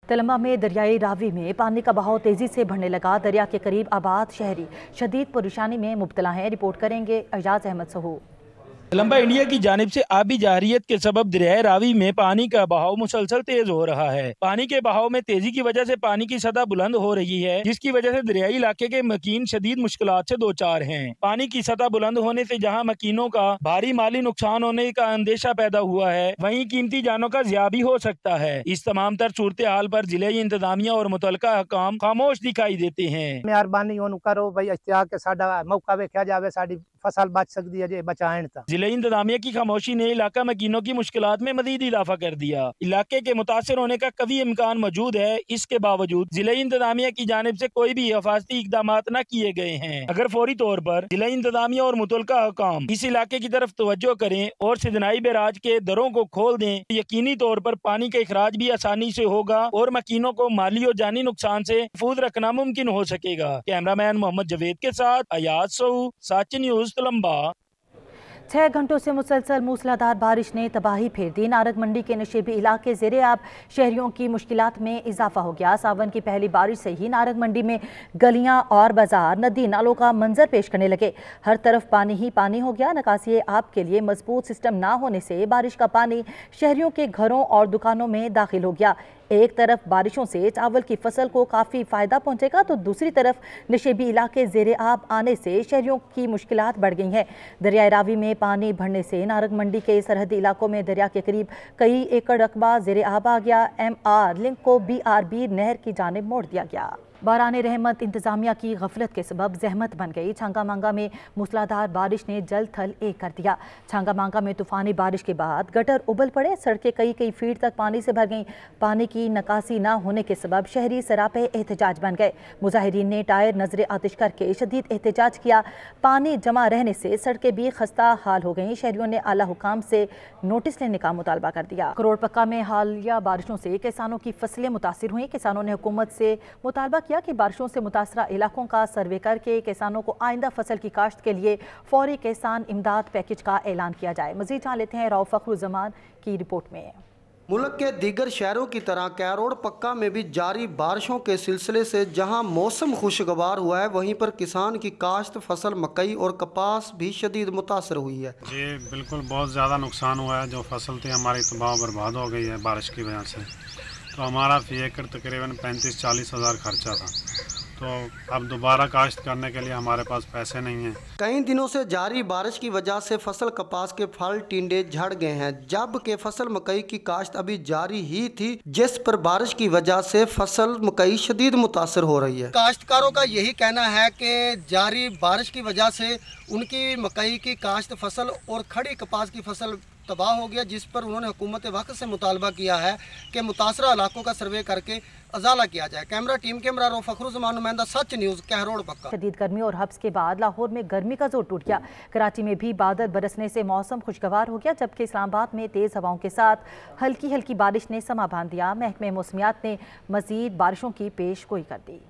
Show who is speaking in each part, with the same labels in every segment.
Speaker 1: तलम्बा में दरियाई रावी में पानी का बहाव तेजी से बढ़ने लगा। दरिया के करीब आबाद शहरी शदीद परेशानी में मुब्तला हैं। रिपोर्ट करेंगे एजाज अहमद सहू।
Speaker 2: तलम्बा इंडिया की जानिब से आबी जारियत के सबब दरियाए रावी में पानी का बहाव मुसलसल तेज हो रहा है। पानी के बहाव में तेजी की वजह से पानी की सतह बुलंद हो रही है, जिसकी वजह से दरियाई इलाके के मकीन शदीद मुश्किलात से दो चार हैं। पानी की सतह बुलंद होने से जहां मकीनों का भारी माली नुकसान होने का अंदेशा पैदा हुआ है, वहीं कीमती जानों का ज़िया भी हो सकता है। इस तमाम तर सूरत हाल पर जिले इंतजामिया और मुतलका हकाम खामोश दिखाई देते हैं।
Speaker 3: मेहरबानी करो भाई, के साडा मौका वेख्या जावे, साडी फसल बच सकती है जे बचाएं ता।
Speaker 2: जिले इंतजामिया की खामोशी ने इलाका मकीनों की मुश्किलात में मजीद इजाफा कर दिया। इलाके के मुतासर होने का कभी इम्कान मौजूद है, इसके बावजूद जिले इंतजामिया की जानिब से कोई भी हिफाजती इकदाम न किए गए हैं। अगर फौरी तौर पर जिले इंतजामिया और मुतलका हकाम इस इलाके की तरफ तवज्जो करें और सिदनाई बैराज के दरों को खोल दें, यकीनी तौर पर पानी का इखराज भी आसानी से होगा और मकीनों को माली और जानी नुकसान से महफूज रखना मुमकिन हो सकेगा। कैमरामैन मोहम्मद जवेद के साथ अयाज सऊ, साची न्यूज़, तलम्बा।
Speaker 1: 6 घंटों से मुसलसल मूसलाधार बारिश ने तबाही फेर दी। नारग मंडी के नशेबी इलाके ज़ेरे आब शहरियों की मुश्किलात में इजाफा हो गया। सावन की पहली बारिश से ही नारग मंडी में गलियां और बाजार नदी नालों का मंजर पेश करने लगे। हर तरफ पानी ही पानी हो गया। निकासी आब के लिए मजबूत सिस्टम ना होने से बारिश का पानी शहरियों के घरों और दुकानों में दाखिल हो गया। एक तरफ बारिशों से चावल की फसल को काफ़ी फ़ायदा पहुंचेगा, तो दूसरी तरफ नशेबी इलाके ज़ेरे आब आने से शहरियों की मुश्किलात बढ़ गई हैं। दरियाए रावी में पानी बढ़ने से नारग मंडी के सरहदी इलाकों में दरिया के करीब कई एकड़ रकबा ज़ेरे आब आ गया। MR लिंक को BRB नहर की जानिब मोड़ दिया गया। बाराने रहमत इंतजामिया की गफलत के सबब जहमत बन गई। छांगा मांगा में मूसलाधार बारिश ने जल थल एक कर दिया। छांगा मांगा में तूफानी बारिश के बाद गटर उबल पड़े। सड़कें कई फीट तक पानी से भर गईं। पानी की निकासी ना होने के सबब शहरी सरापे एहतजाज बन गए। मुजाहिरीन ने टायर नजर आतिश करके शदीद एहतजाज किया। पानी जमा रहने से सड़कें भी खस्ता हाल हो गईं। शहरियों ने आला हुकाम से नोटिस लेने का मुतालबा कर दिया। करोड़ पक्का में हालिया बारिशों से किसानों की फसलें मुतासिर हुई। किसानों ने हुकूमत से मुतालबा किया कि बारिशों से मुतासरा इलाकों का सर्वे करके किसानों को आइंदा फसल की काश्त के लिए फौरी किसान इमदाद पैकेज का ऐलान किया जाए। मजीद जान लेते हैं राव फखरुज़मान की रिपोर्ट में।
Speaker 4: मुल्क के दीगर शहरों की तरह कैरोड़ पक्का में भी जारी बारिशों के सिलसिले से जहां मौसम खुशगवार हुआ है, वहीं पर किसान की काश्त फसल मकई और कपास भी शदीद मुतासर हुई है।
Speaker 5: जी बिल्कुल, बहुत ज़्यादा नुकसान हुआ है। जो फसल थी हमारी तबाह बर्बाद हो गई है बारिश की वजह से। तो हमारा फी एकड़ तकरीबन 35-40 हज़ार खर्चा था। तो अब दोबारा काश्त करने के लिए हमारे पास पैसे नहीं हैं।
Speaker 4: कई दिनों से जारी बारिश की वजह से फसल कपास के फल टिंडे झड़ गए हैं, जबकि फसल मकई की काश्त अभी जारी ही थी, जिस पर बारिश की वजह से फसल मकई शदीद मुतासर हो रही है। काश्तकारों का यही कहना है कि जारी बारिश की वजह से उनकी मकई की काश्त फसल और खड़ी कपास की फसल तबाह हो गया, जिस पर उन्होंने हुकूमत वक्त से मुतालबा किया है कि मुतासरा इलाकों का सर्वे करके अजाला किया जाए। कैमरा टीम कैमरा रो फखरुज़मान, नुमाइंदा सच न्यूज़, कैरोड़ पक्का।
Speaker 1: शदीद गर्मी और हब्स के बाद लाहौर में गर्मी का जोर टूट गया। कराची में भी बादल बरसने से मौसम खुशगवार हो गया, जबकि इस्लामाबाद में तेज़ हवाओं के साथ हल्की बारिश ने समा बांध दिया। महकमे मौसमियात ने मजीद बारिशों की पेश गोई कर दी।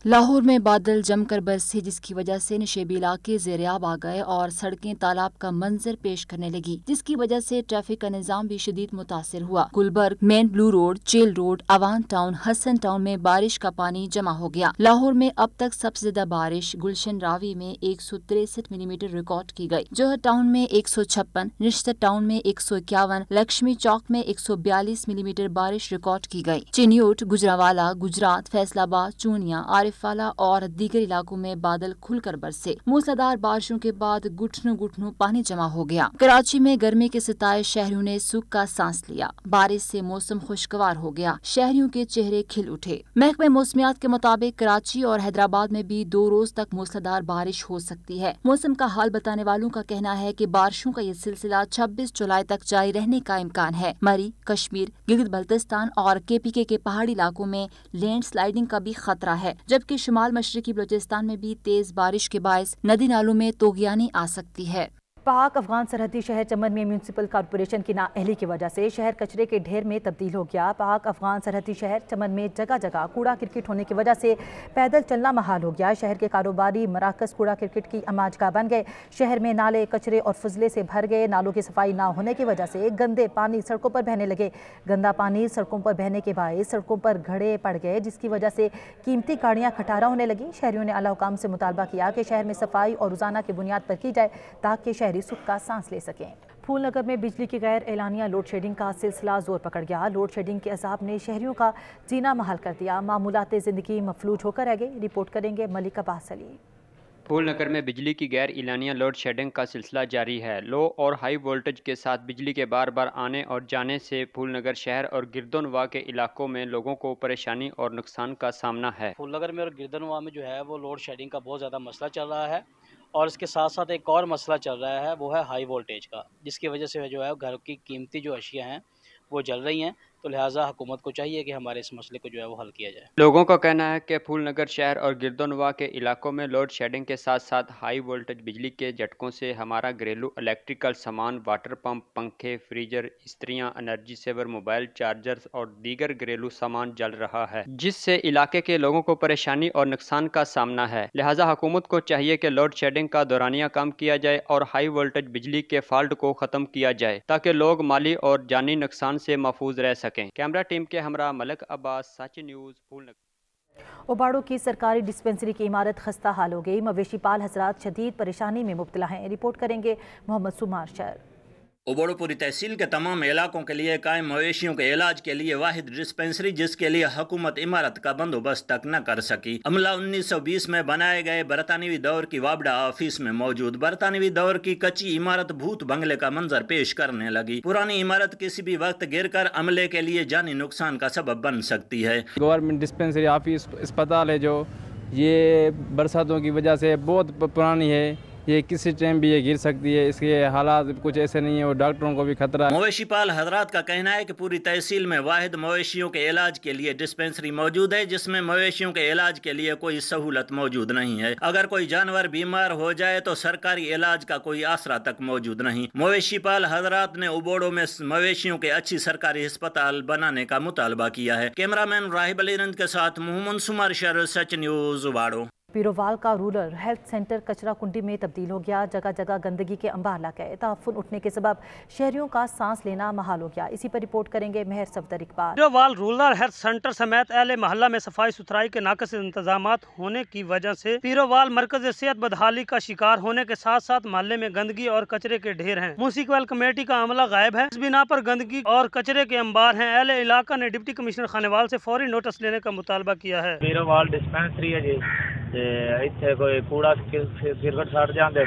Speaker 6: लाहौर में बादल जमकर बरसे, जिसकी वजह से नशेबी इलाके ज़ेरियाब आ गए और सड़कें तालाब का मंजर पेश करने लगी, जिसकी वजह से ट्रैफिक का निजाम भी शदीद मुतासिर हुआ। Gulberg, main boulevard, jail road, Awan town, Hasan town में बारिश का पानी जमा हो गया। लाहौर में अब तक सबसे ज्यादा बारिश गुलशन रावी में 163 मिलीमीटर रिकॉर्ड की गई। जोहर टाउन में 156, रिश्तर टाउन में 151, लक्ष्मी चौक में 142 मिलीमीटर बारिश रिकॉर्ड की गई। चिन्यूट, गुजरावाला, गुजरात, फैसलाबाद, चूनिया, आरिफवाला और दीगर इलाकों में बादल खुलकर बरसे। मूसलाधार बारिशों के बाद घुटनों पानी जमा हो गया। कराची में गर्मी के सताए शहरियों ने सुख का सांस लिया। बारिश से मौसम खुशगवार हो गया, शहरियों के चेहरे खिल उठे। महकमे मौसमियात के मुताबिक कराची और हैदराबाद में भी 2 रोज तक मूसलाधार बारिश हो सकती है। मौसम का हाल बताने वालों का कहना है कि बारिशों का ये सिलसिला 26 जुलाई तक जारी रहने का इम्कान है। मरी, कश्मीर, गिलगित बल्तिस्तान और KPK के पहाड़ी इलाकों में लैंड स्लाइडिंग का भी खतरा है, जबकि शुमाल मशरकी बलूचिस्तान में भी तेज बारिश के बायस नदी नालों में तोगियानी आ सकती है।
Speaker 1: पाक अफगान सरहदी शहर चमन में म्यूनसिपल कॉरपोरेशन की नाअहली की वजह से शहर कचरे के ढेर में तब्दील हो गया। पाक अफगान सरहदी शहर चमन में जगह जगह कूड़ा क्रिकेट होने की वजह से पैदल चलना महाल हो गया। शहर के कारोबारी मराकज कूड़ा क्रिकेट की अमाजगाह बन गए। शहर में नाले कचरे और फजले से भर गए। नालों की सफाई ना होने की वजह से गंदे पानी सड़कों पर बहने लगे। गंदा पानी सड़कों पर बहने के बायस सड़कों पर घड़े पड़ गए, जिसकी वजह से कीमती गाड़ियां खटारा होने लगी। शहरियों ने आला हुकाम से मुतालबा किया कि शहर में सफाई और रोजाना की बुनियाद पर की जाए ताकि शहरी सुख का सांस ले सकें। फूलनगर में बिजली की गैर एलानिया लोड शेडिंग का सिलसिला जोर पकड़ गया। लोड शेडिंग के अजाब ने शहरियों का जीना महाल कर दिया। मामूलात जिंदगी मफलूज होकर रह गई। रिपोर्ट करेंगे मलिक अब्बास अली।
Speaker 7: फूलनगर में बिजली की गैर इलानिया लोड शेडिंग का सिलसिला जारी है। लो और हाई वोल्टेज के साथ बिजली के बार बार आने और जाने से फूलनगर शहर और गिरदोनवा के इलाकों में लोगों को परेशानी और नुकसान का सामना है।
Speaker 8: फूलनगर में और गिरदोनवा में जो है वो लोड शेडिंग का बहुत ज़्यादा मसला चल रहा है और इसके साथ साथ एक और मसला चल रहा है, वो है हाई वोल्टेज का, जिसकी वजह से जो है घर की कीमती जो अशिया हैं वो जल रही हैं। तो लिहाजा हुकूमत को चाहिए कि हमारे इस मसले को जो है वो हल किया जाए।
Speaker 7: लोगों का कहना है कि फूलनगर शहर और गिरदोनवा के इलाकों में लोड शेडिंग के साथ साथ हाई वोल्टेज बिजली के झटकों से हमारा घरेलू इलेक्ट्रिकल सामान, वाटर पंप, पंखे, फ्रीजर, इस्त्रियां, एनर्जी सेवर, मोबाइल चार्जर्स और दीगर घरेलू सामान जल रहा है, जिससे इलाके के लोगों को परेशानी और नुकसान का सामना है। लिहाजा हुकूमत को चाहिए कि लोड शेडिंग का दौरानिया कम किया जाए और हाई वोल्टेज बिजली के फॉल्ट को ख़त्म किया जाए ताकि लोग माली और जानी नुकसान से महफूज रह सकें। कैमरा टीम के हमरा मलिक अब्बास, सच न्यूज़, फूलनगर।
Speaker 1: ओबाड़ो की सरकारी डिस्पेंसरी की इमारत खस्ता हाल हो गई। मवेशी पाल हजरात शदीद परेशानी में मुब्तला हैं। रिपोर्ट करेंगे मोहम्मद सुमार शहर।
Speaker 9: ओबड़ोपुरी तहसील के तमाम इलाकों के लिए कायम मवेशियों के इलाज के लिए वाहिद डिस्पेंसरी, जिसके लिए हुकूमत इमारत का बंदोबस्त तक न कर सकी। अमला 1920 में बनाए गए बरतानवी दौर की वाबडा ऑफिस में मौजूद बरतानवी दौर की कच्ची इमारत भूत बंगले का मंजर पेश करने लगी। पुरानी इमारत किसी भी वक्त गिरकर अमले के लिए जानी नुकसान का सबब बन सकती है।
Speaker 10: गवर्नमेंट डिस्पेंसरी ऑफिस अस्पताल है जो ये बरसातों की वजह से बहुत पुरानी है, ये किसी टाइम भी ये गिर सकती है। इसके हालात कुछ ऐसे नहीं है और डॉक्टरों को भी खतरा है।
Speaker 9: मवेशी पाल हजरात का कहना है कि पूरी तहसील में वाहिद मवेशियों के इलाज के लिए डिस्पेंसरी मौजूद है, जिसमें मवेशियों के इलाज के लिए कोई सहूलत मौजूद नहीं है। अगर कोई जानवर बीमार हो जाए तो सरकारी इलाज का कोई आसरा तक मौजूद नहीं। मवेशी पाल हजरात ने उबोड़ो में मवेशियों के अच्छी सरकारी अस्पताल बनाने का मुतालबा किया है। कैमरामैन राहिब अली रंज के साथ मोहम्मद सुमार शहर, सच न्यूज़, उबाड़ो।
Speaker 1: पीरोवाल का रूरल हेल्थ सेंटर कचरा कुंडी में तब्दील हो गया। जगह जगह गंदगी के अंबार लग गए। तहफ़्फ़ुन उठने के सबब शहरियों का सांस लेना महाल हो गया। इसी पर रिपोर्ट करेंगे Mehar Safdar Iqbal.
Speaker 11: Pirowal rural health centre समेत अहले मोहल्ला में सफाई सुथराई के नाक़िस इंतजाम होने की वजह से पीरोवाल मरकज सेहत बदहाली का शिकार होने के साथ साथ मोहल्ले में गंदगी और कचरे के ढेर हैं। म्युनिसिपल कमेटी का अमला गायब है। इस बिना पर गंदगी और कचरे के अंबार हैं। अहले इलाका ने डिप्टी कमिश्नर खानेवाल से फौरी नोटिस लेने का मुतालबा किया है।
Speaker 12: पीरोवाल डिस्पेंसरी है जी, इतने कोई कूड़ा गिरगट छड़ जाते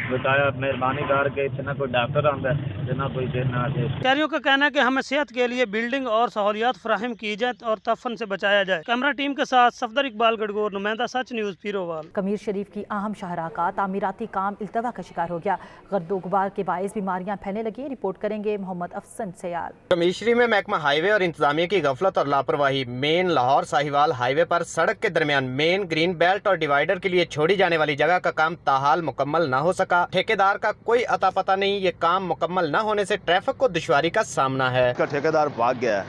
Speaker 12: बताया मेहरबानी करके इतना कोई डॉक्टर आता ना कोई देना।
Speaker 11: शहरियों का कहना है कि हमें सेहत के लिए बिल्डिंग और सहूलियात फराहम की जाए और तफन से बचाया जाए। कैमरा टीम के साथ सफदर इकबाल गड़गोर, नुमाइंदा सच न्यूज़, पीरोवाल।
Speaker 1: कमीर शरीफ की अहम शाहरा का तामीराती काम इल्तवा का शिकार हो गया। गर्दो गुबार के बायस बीमारियां फैलने लगी। रिपोर्ट करेंगे मोहम्मद अफसन सयाल।
Speaker 13: कमीर शरीफ में महकमा हाईवे और इंतजामिया की गफलत और लापरवाही। मेन लाहौर साहिवाल हाईवे पर सड़क के दरमियान मेन ग्रीन बेल्ट और डिवाइडर के लिए छोड़ी जाने वाली जगह का काम ताहाल मुकम्मल न हो सका। ठेकेदार का कोई अता पता नहीं। ये काम मुकम्मल न होने से ट्रैफिक को दुश्वारी का सामना है।
Speaker 14: ठेकेदार भाग गया है,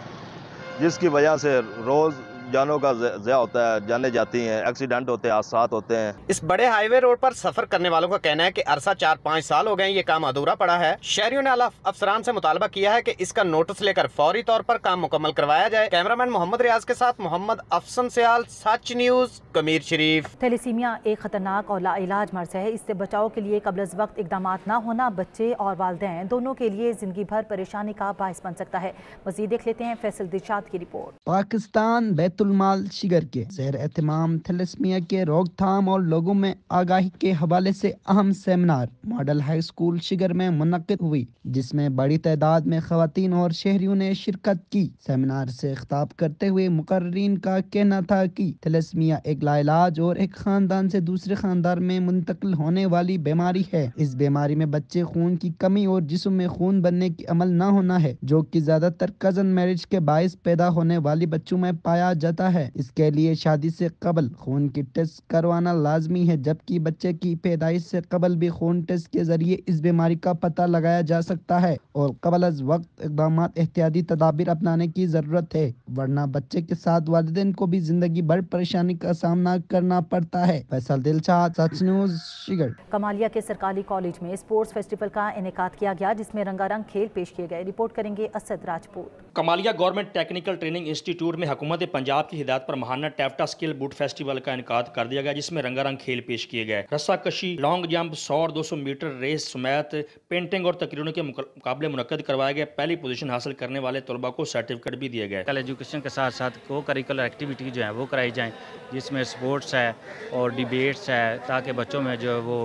Speaker 14: जिसकी वजह से रोज जानों का ज़या होता है, जाने जाती हैं, एक्सीडेंट होते हैं, हादसात होते हैं।
Speaker 13: इस बड़े हाईवे रोड पर सफर करने वालों का कहना है कि अरसा 4-5 साल हो गए ये काम अधूरा पड़ा है। शहरियों ने आला अफसरान से मुतालबा किया है कि इसका नोटिस लेकर फौरी तौर पर काम मुकम्मल करवाया जाए। कैमरामैन मोहम्मद रियाज के साथ मोहम्मद अफसन सयाल, सच न्यूज़, कमीर शरीफ।
Speaker 1: थैलेसीमिया एक खतरनाक और लाइलाज मर्ज है। इससे बचाव के लिए कब्ल वक्त इकदाम न होना बच्चे और वालिदैन दोनों के लिए जिंदगी भर परेशानी का बायस बन सकता है। मज़ीद देख लेते हैं फैसल दिलशाद की रिपोर्ट।
Speaker 15: पाकिस्तान बैतुलमाल शिगर के ज़ेर एहतमाम थैलेसीमिया के रोकथाम और लोगों में आगाही के हवाले से अहम seminar model high school Shigar में मुनक्किद हुई, जिसमें बड़ी तादाद में खवातीन और शहरियों ने शिरकत की। सेमिनार से खिताब करते हुए मुकर्रीन का कहना था कि थैलेसीमिया एक लाइलाज और एक खानदान से दूसरे खानदान में मुंतकिल होने वाली बीमारी है। इस बीमारी में बच्चे खून की कमी और जिस्म में खून बनने की अमल न होना है, जो कि ज्यादातर कजन मैरिज के बायस पैदा होने वाली बच्चों में पाया जाता है। इसके लिए शादी से कबल खून की टेस्ट करवाना लाजमी है, जबकि बच्चे की पैदाइश से कबल भी खून टेस्ट के जरिए इस बीमारी का पता लगाया जा सकता है और कबल अज वक्त इक़दाम एहतियाती तदाबीर अपनाने की जरूरत है, वरना बच्चे के साथ वालिदैन को भी जिंदगी भर परेशानी का सामना करना पड़ता है। फैसल दिलशाद, सच न्यूज़, शिगर।
Speaker 1: कमालिया के सरकारी कॉलेज में स्पोर्ट्स फेस्टिवल का इनेकाद किया गया, जिसमें रंगारंग खेल पेश किए गए। रिपोर्ट करेंगे Asad Rajput.
Speaker 16: Kamalia government technical training institute में हुकूमत पंजाब की हिदायत पर महाना टैफ्टा स्किल बूट फेस्टिवल का इनेकाद कर दिया गया, जिसमें रंगारंग खेल पेश किए गए। रस्सा कशी, लॉन्ग जंप, 100 और 200 मीटर रेस समेत पेंटिंग और तकरीरों के मुकाबले मुनक्कद करवाए गए। पहली पोजीशन हासिल करने वाले तलबा को सर्टिफिकेट भी दिए गए।
Speaker 17: कल एजुकेशन के साथ साथ को करिकुलर एक्टिविटी जो है वो कराई जाएँ, जिसमें स्पोर्ट्स है और डिबेट्स है, ताकि बच्चों में जो है वो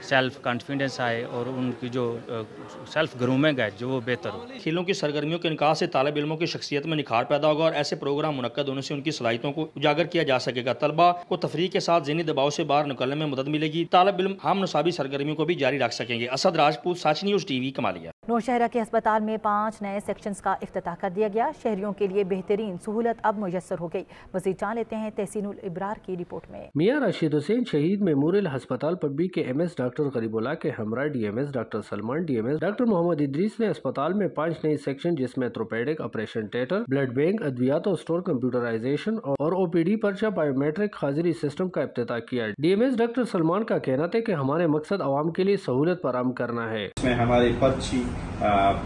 Speaker 17: सेल्फ कॉन्फिडेंस आए और उनकी जो सेल्फ ग्रूमिंग है जो वो बेहतर हो।
Speaker 16: खेलों की सरगर्मियों के इनकाद से तालिब इल्मों की शख्सियत में निखार पैदा होगा और ऐसे प्रोग्राम मुनक्कद होने से उनकी सलाहियतों को उजागर किया जा सकेगा। तलबा को तफरीह के साथ ज़हनी दबाव से बाहर निकलने में मदद मिलेगी। तालिब इल्म हम नसाबी सरगर्मियों को भी जारी रख सकेंगे। असद राजपूत, सच न्यूज़ टीवी, कमालिया।
Speaker 1: नौशहरा के अस्पताल में 5 नए सेक्शंस का इफ्तिताह कर दिया गया। शहरियों के लिए बेहतरीन सहूलत अब मुयस्सर हो गई। मज़ीद जान लेते हैं तहसीनुल इब्रार की रिपोर्ट में।
Speaker 18: मियां रशीद हुसैन शहीद मेमोरियल अस्पताल पब्बी के MS डॉक्टर गरीबुल्लाह के हमरा DMS doctor Salman DMS doctor Mohammad Idris ने अस्पताल में 5 नए सेक्शन, जिसमें orthopaedic, operation theatre, blood bank, अद्वियात और स्टोर, कंप्यूटराइजेशन और OPD पर्चा बायोमेट्रिक हाजिरी सिस्टम का इफ्तिताह किया। DMS डॉक्टर सलमान का कहना था कि हमारे मकसद आवाम के लिए सहूलत फराहम करना है।
Speaker 19: इसमें हमारी पर्ची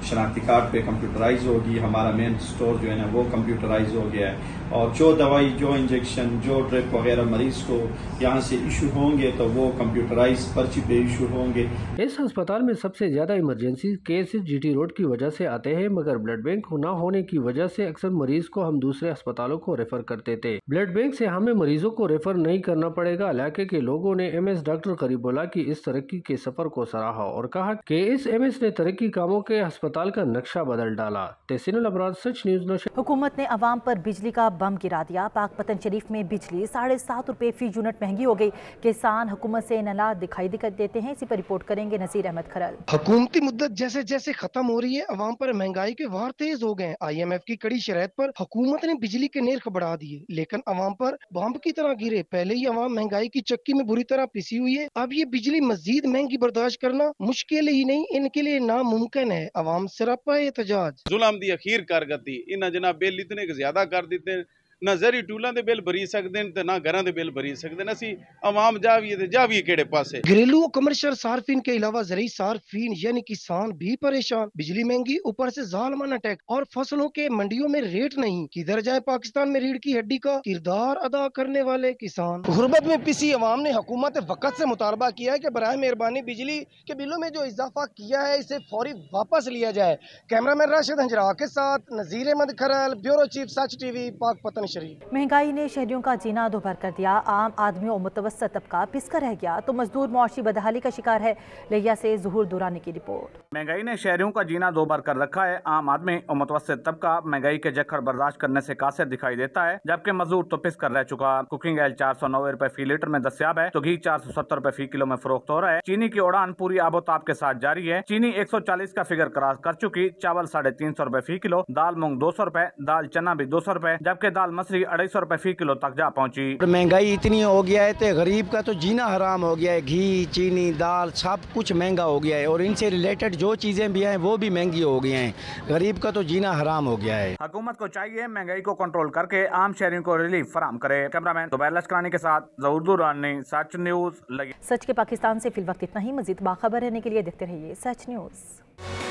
Speaker 19: शनाख्ती कार्ड पे कंप्यूटराइज होगी, हमारा मेन स्टोर जो है ना वो कंप्यूटराइज हो गया है और जो दवाई, जो इंजेक्शन, जो ड्रिप वगैरह मरीज को यहाँ से इशू होंगे तो वो कंप्यूटराइज पर्ची पे इशू होंगे।
Speaker 18: इस अस्पताल में सबसे ज्यादा इमरजेंसी केसेस GT रोड की वजह से आते हैं, मगर ब्लड बैंक न होने की वजह से अक्सर मरीज को हम दूसरे अस्पतालों को रेफर करते थे। ब्लड बैंक से हमें मरीजों को रेफर नहीं करना पड़ेगा। इलाके के लोगों ने MS डॉक्टर गरीबुल्लाह की इस तरक्की के सफर को सराहा और कहा कि इस MS ने तरक्की कामों के अस्पताल का नक्शा बदल डाला। तहसीनुल इब्रार, सच न्यूज़।
Speaker 1: हुकूमत ने अवाम पर बिजली का बम गिरा दिया। पाकपतन शरीफ में बिजली 7.5 रुपए फी यूनिट महंगी हो गई। किसान हुकूमत से नाराज दिखाई देते हैं। इसी पर रिपोर्ट करेंगे नसीर अहमद खरल।
Speaker 20: हुकूमती मुद्दत जैसे जैसे खत्म हो रही है, अवाम पर महंगाई के वार तेज हो गए। IMF की कड़ी शराइत पर हुकूमत ने बिजली के नेर्ख बढ़ा दिए, लेकिन अवाम पर बम की तरह गिरे। पहले ही अवाम महंगाई की चक्की में बुरी तरह पिसी हुई है, अब ये बिजली मजीद महंगी बर्दाश्त करना मुश्किल ही नहीं, इनके लिए नामुमकिन है। अवाम सिरापा एहतजाज।
Speaker 21: जुल्म दी अखीर कारगती इन्हें जनाब बिल इतने ज्यादा कर दिते हैं, ना जरी टूलों के बिल भरी सकते हैं ते ना घरों के बिल भरी सकते हैं। असी आवाम जाविए केड़े पासे।
Speaker 20: घरेलू और कमर्शियल सार्फिन के अलावा ज़रूरी सार्फिन यानी किसान भी परेशान। बिजली महंगी, ऊपर से जालमाना टैक्स और फसलों के मंडियों में रेट नहीं। किधर जाए पाकिस्तान में रीढ़ की हड्डी का किरदार अदा करने वाले किसान। गुर्बत में पिसी अवाम ने हुकूमत वक्त से मुतालबा किया है कि बराए मेहरबानी बिजली के बिलों में जो इजाफा किया है इसे फौरी वापस लिया जाए। कैमरामैन राशिद हंजरा के साथ नजीर अहमद खरल, ब्यूरो चीफ, सच टीवी, पाकपतन।
Speaker 1: महंगाई ने शहरियों का जीना दोभर कर दिया। आम आदमी और मुतवस्सित तबका पिसकर रह गया तो मजदूर मुआशी बदहाली का शिकार है। लिया से ज़ुहूर दुरानी की रिपोर्ट।
Speaker 22: महंगाई ने शहरियों का जीना दोभर कर रखा है। आम आदमी और मुतवस्सित तबका महंगाई के जखर बर्दाश्त करने से कासिर दिखाई देता है, जबकि मजदूर तो पिस कर रह चुका। कुकिंग ऑयल 490 रुपए फी लीटर में दस्याब है तो घी 470 रुपए फी किलो में फरोख्त हो रहा है। चीनी की उड़ान पूरी आबोताब के साथ जारी है। चीनी 140 का फिगर क्रॉस कर चुकी। चावल 350 रुपए फी किलो, दाल मूंग 200 रुपए, दाल चना भी 200 रुपए, जबकि दाल मसरी 250 रुपए फी किलो तक जा पहुंची।
Speaker 20: महंगाई इतनी हो गया है तो गरीब का तो जीना हराम हो गया है। घी, चीनी, दाल सब कुछ महंगा हो गया है और इनसे रिलेटेड जो चीजें भी हैं वो भी महंगी हो गई हैं। गरीब का तो जीना हराम हो गया है।
Speaker 22: हुकूमत को चाहिए महंगाई को कंट्रोल करके आम शहरियों को रिलीफ फराहम करे। कैमरामैन दुबैर लश्करानी के साथ ज़हूर दुरानी, सच न्यूज़।
Speaker 1: सच के पाकिस्तान से फिलवक्त इतना ही। मजीद बाखबर रहने के लिए देखते रहिए सच न्यूज़।